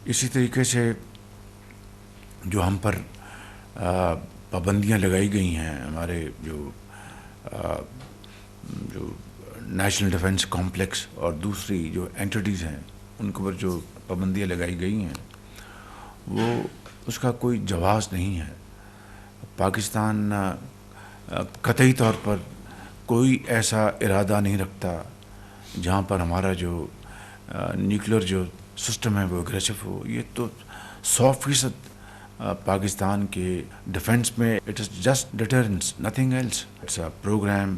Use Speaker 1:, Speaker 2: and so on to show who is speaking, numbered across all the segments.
Speaker 1: اسی طریقے سے جو ہم پر پابندیاں لگائی گئی ہیں، ہمارے جو نیشنل ڈیفنس کمپلیکس اور دوسری جو اینٹیز ہیں ان کے اوپر جو پابندیاں لگائی گئی ہیں وہ اس کا کوئی جواز نہیں ہے۔ پاکستان قطعی طور پر کوئی ایسا ارادہ نہیں رکھتا جہاں پر ہمارا جو نیوکلیر جو سسٹم ہے وہ اگریسو ہو۔ یہ تو 100% پاکستان کے ڈیفنس میں it is just deterrence, nothing else. It's a programme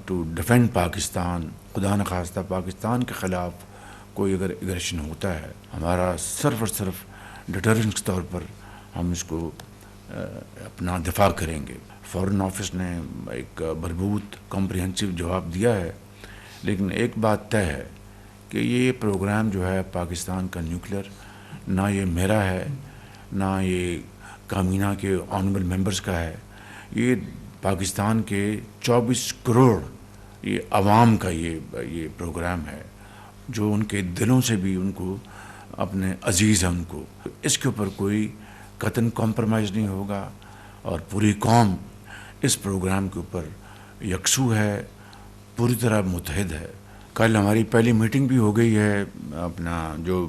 Speaker 1: to defend Pakistan. خدا نخواستہ پاکستان کے خلاف کوئی اگر اگریشن ہوتا ہے، ہمارا صرف اور صرف ڈیٹرنس کے طور پر ہم اس کو اپنا دفاع کریں گے۔ فارن آفس نے ایک بھرپور کمپریہنسو جواب دیا ہے، لیکن ایک بات طے ہے کہ یہ پروگرام جو ہے پاکستان کا نیوکلیر، نہ یہ میرا ہے نہ یہ کابینہ کے آنریبل ممبرز کا ہے، یہ پاکستان کے 24 کروڑ یہ عوام کا یہ پروگرام ہے، جو ان کے دلوں سے بھی ان کو اپنے عزیز ہیں۔ ان کو اس کے اوپر کوئی قطعاً کمپرومائز نہیں ہوگا، اور پوری قوم اس پروگرام کے اوپر یکسو ہے، پوری طرح متحد ہے۔ کل ہماری پہلی میٹنگ بھی ہو گئی ہے اپنا جو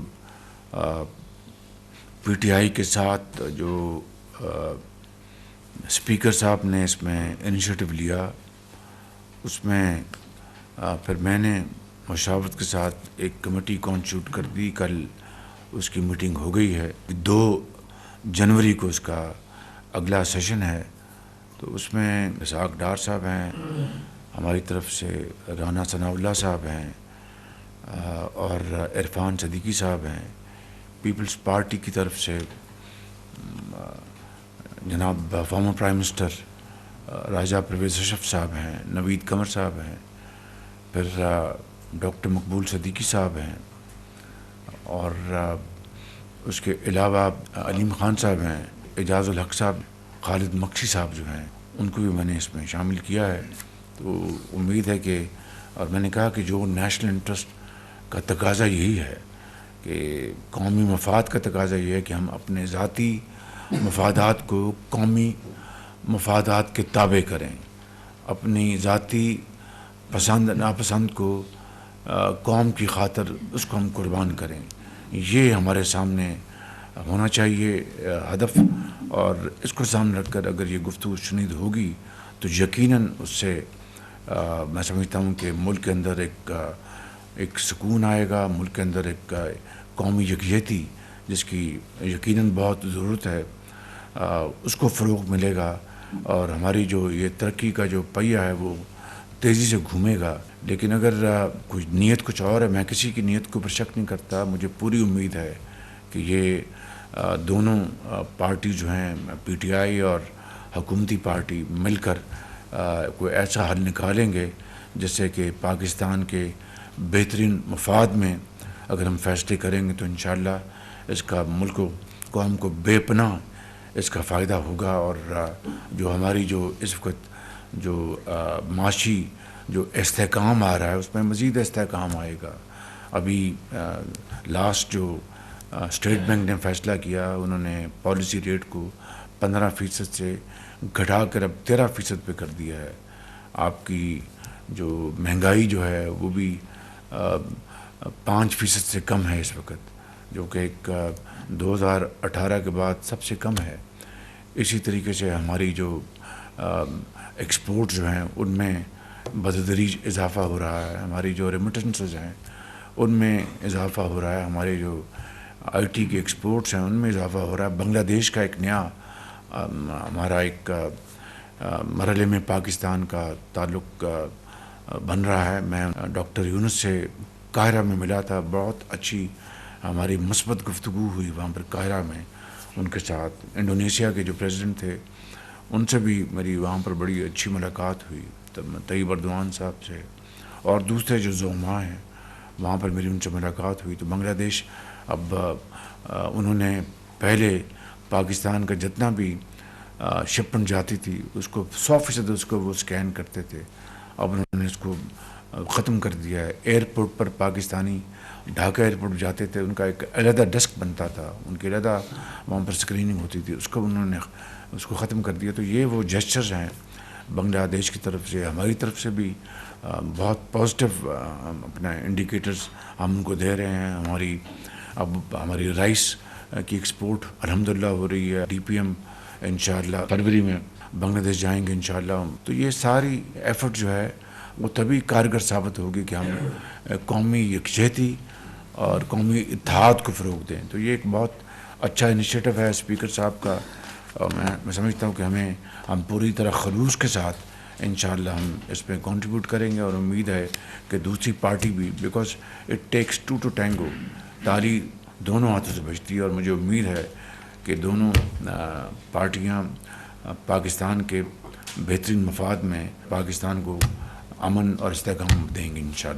Speaker 1: پی ٹی آئی کے ساتھ، جو اسپیکر صاحب نے اس میں انیشیٹو لیا، اس میں پھر میں نے مشاورت کے ساتھ ایک کمیٹی کانسٹیٹیوٹ کر دی۔ کل اس کی میٹنگ ہو گئی ہے، 2 جنوری کو اس کا اگلا سیشن ہے۔ تو اس میں اسحاق ڈار صاحب ہیں، ہماری طرف سے رانا ثناء اللہ صاحب ہیں، اور عرفان صدیقی صاحب ہیں۔ پیپلز پارٹی کی طرف سے جناب فارمر پرائم منسٹر راجہ پرویز اشرف صاحب ہیں، نوید قمر صاحب ہیں، پھر ڈاکٹر مقبول صدیقی صاحب ہیں، اور اس کے علاوہ علیم خان صاحب ہیں، اعجاز الحق صاحب، خالد مکسی صاحب جو ہیں، ان کو بھی میں نے اس میں شامل کیا ہے۔ تو امید ہے کہ، اور میں نے کہا کہ جو نیشنل انٹرسٹ کا تقاضا یہی ہے کہ قومی مفاد کا تقاضا یہ ہے کہ ہم اپنے ذاتی مفادات کو قومی مفادات کے تابع کریں، اپنی ذاتی پسند ناپسند کو قوم کی خاطر اس کو ہم قربان کریں۔ یہ ہمارے سامنے ہونا چاہیے ہدف، اور اس کو سامنے رکھ کر اگر یہ گفتگو شنید ہوگی تو یقیناً اس سے میں سمجھتا ہوں کہ ملک کے اندر ایک سکون آئے گا، ملک کے اندر ایک قومی یکجہتی جس کی یقیناً بہت ضرورت ہے، اس کو فروغ ملے گا، اور ہماری جو یہ ترقی کا جو پہیہ ہے وہ تیزی سے گھومے گا۔ لیکن اگر کوئی نیت کچھ اور ہے، میں کسی کی نیت کے اوپر شک نہیں کرتا، مجھے پوری امید ہے کہ یہ دونوں پارٹی جو ہیں، پی ٹی آئی اور حکومتی پارٹی، مل کر کوئی ایسا حل نکالیں گے جس سے کہ پاکستان کے بہترین مفاد میں اگر ہم فیصلے کریں گے تو انشاءاللہ اس کا ملک و قوم کو بے پناہ اس کا فائدہ ہوگا، اور جو ہماری جو اس وقت جو معاشی جو استحکام آ رہا ہے اس میں مزید استحکام آئے گا۔ ابھی لاسٹ جو اسٹیٹ بینک نے فیصلہ کیا، انہوں نے پالیسی ریٹ کو 15% سے گھٹا کر اب 13% پہ کر دیا ہے۔ آپ کی جو مہنگائی جو ہے وہ بھی 5% سے کم ہے اس وقت، جو کہ ایک 2018 کے بعد سب سے کم ہے۔ اسی طریقے سے ہماری جو ایکسپورٹ جو ہیں ان میں بتدریج اضافہ ہو رہا ہے، ہماری جو ریمیٹنسز ہیں ان میں اضافہ ہو رہا ہے، ہمارے جو آئی ٹی کے ایکسپورٹس ہیں ان میں اضافہ ہو رہا ہے۔ بنگلہ دیش کا ایک نیا ہمارا ایک مرحلے میں پاکستان کا تعلق بن رہا ہے۔ میں ڈاکٹر یونس سے قاہرہ میں ملا تھا، بہت اچھی ہماری مثبت گفتگو ہوئی وہاں پر قاہرہ میں ان کے ساتھ۔ انڈونیشیا کے جو پریزیڈنٹ تھے ان سے بھی میری وہاں پر بڑی اچھی ملاقات ہوئی، طیب اردوان صاحب سے، اور دوسرے جو زعماء ہیں وہاں پر میری ان سے ملاقات ہوئی۔ تو بنگلہ دیش اب انہوں نے پہلے پاکستان کا جتنا بھی شپمنٹ جاتی تھی اس کو 100% اس کو وہ سکین کرتے تھے، اب انہوں نے اس کو ختم کر دیا ہے۔ ایئرپورٹ پر پاکستانی ڈھاکہ ایئرپورٹ جاتے تھے ان کا ایک علیحدہ ڈیسک بنتا تھا، ان کی علیحدہ وہاں پر اسکریننگ ہوتی تھی، اس کو انہوں نے اس کو ختم کر دیا. تو یہ وہ جیسچرز ہیں بنگلہ دیش کی طرف سے، ہماری طرف سے بھی بہت پازیٹیو اپنا انڈیکیٹرز ہم ان کو دے رہے ہیں. اب ہماری رائس کی ایکسپورٹ الحمدللہ ہو رہی ہے. ڈی پی ایم انشاءاللہ فروری میں بنگلہ دیش جائیں گے انشاءاللہ. تو یہ ساری ایفرٹ جو ہے وہ تبھی کارگر ثابت ہوگی کہ ہم قومی یکجہتی اور قومی اتحاد کو فروغ دیں. تو یہ ایک بہت اچھا انیشیٹو ہے اسپیکر صاحب کا، اور میں سمجھتا ہوں کہ ہم پوری طرح خلوص کے ساتھ انشاءاللہ ہم اس پہ کنٹریبیوٹ کریں گے. اور امید ہے کہ دوسری پارٹی بھی، because it takes two to tango, تالی دونوں ہاتھوں سے بجتی ہے. اور مجھے امید ہے کہ دونوں پارٹیاں پاکستان کے بہترین مفاد میں پاکستان کو امن اور استحکام دیں گی انشاءاللہ.